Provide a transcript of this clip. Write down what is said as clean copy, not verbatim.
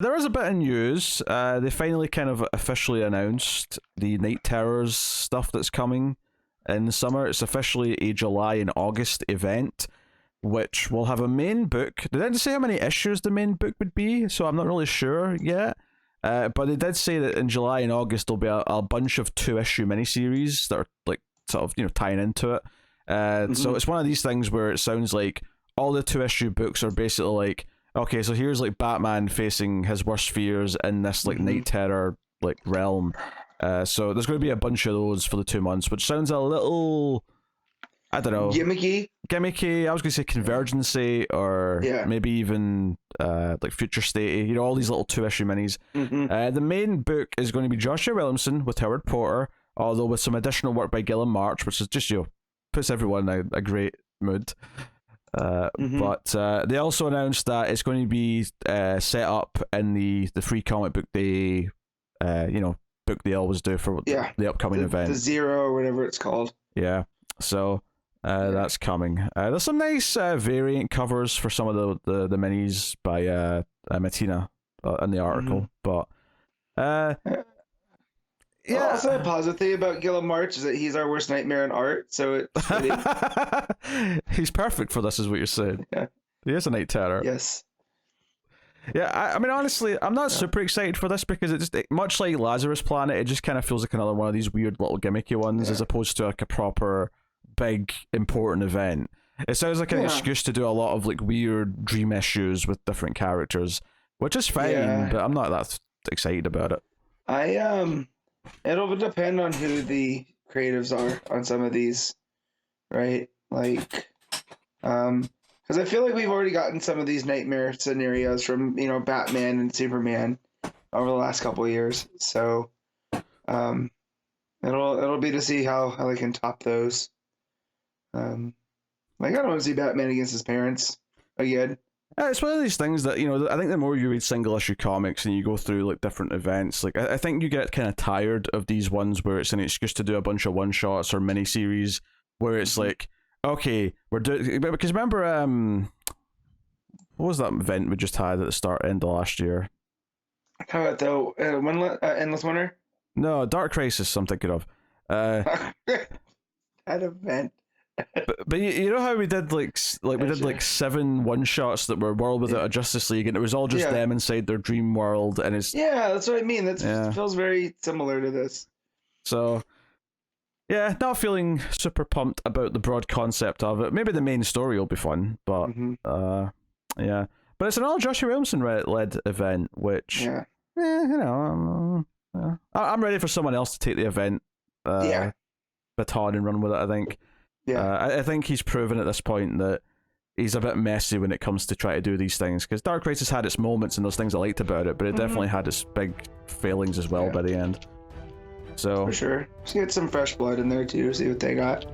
There is a bit of news. They finally kind of officially announced the Night Terrors stuff that's coming in the summer. It's officially a July and August event, which will have a main book. They didn't say how many issues the main book would be, so I'm not really sure yet. But they did say that in July and August there'll be a bunch of 2-issue miniseries that are like sort of tying into it. So it's one of these things where it sounds like all the 2-issue books are basically like, okay, so here's like Batman facing his worst fears in this like Night Terror like realm. So there's going to be a bunch of those for the 2 months, which sounds a little, I don't know, gimmicky. I was going to say convergency, or maybe even like future state. All these little 2-issue minis. The main book is going to be Joshua Williamson with Howard Porter, although with some additional work by Gilliam March, which is just puts everyone in a great mood. But they also announced that it's going to be set up in the free comic book day, book they always do for the upcoming event. The Zero or whatever it's called. Yeah. So that's coming. There's some nice variant covers for some of the minis by Matina in the article, but yeah. Also, a positive thing about Gilliam March is that he's our worst nightmare in art. So he's perfect for this, is what you're saying. Yeah. He is a Night Terror. Yes. Yeah, I mean, honestly, I'm not super excited for this because much like Lazarus Planet, it just kind of feels like another one of these weird little gimmicky ones as opposed to like a proper big important event. It sounds like an excuse to do a lot of like weird dream issues with different characters, which is fine, but I'm not that excited about it. It'll depend on who the creatives are on some of these, right? Like, because I feel like we've already gotten some of these nightmare scenarios from Batman and Superman over the last couple of years. So, it'll be to see how they can top those. Like, I don't want to see Batman against his parents again. It's one of these things that, I think the more you read single issue comics and you go through like different events, like I think you get kind of tired of these ones where it's an excuse to do a bunch of one shots or mini series where it's like, okay, we're doing, because remember, what was that event we just had at the end of last year? How about the Endless Winter? No, Dark Crisis. I'm thinking of. That event. But you know how we did like 7 one shots that were World Without a Justice League, and it was all just them inside their dream world, and it's that's what I mean. It feels very similar to this. So yeah, not feeling super pumped about the broad concept of it. Maybe the main story will be fun, but yeah. But it's an all Joshua Williamson led event, which I'm ready for someone else to take the event baton and run with it. I think. Yeah, I think he's proven at this point that he's a bit messy when it comes to try to do these things, because Dark Crisis had its moments and those things I liked about it, but it definitely had its big failings as well by the end. So for sure, let's get some fresh blood in there too, see what they got.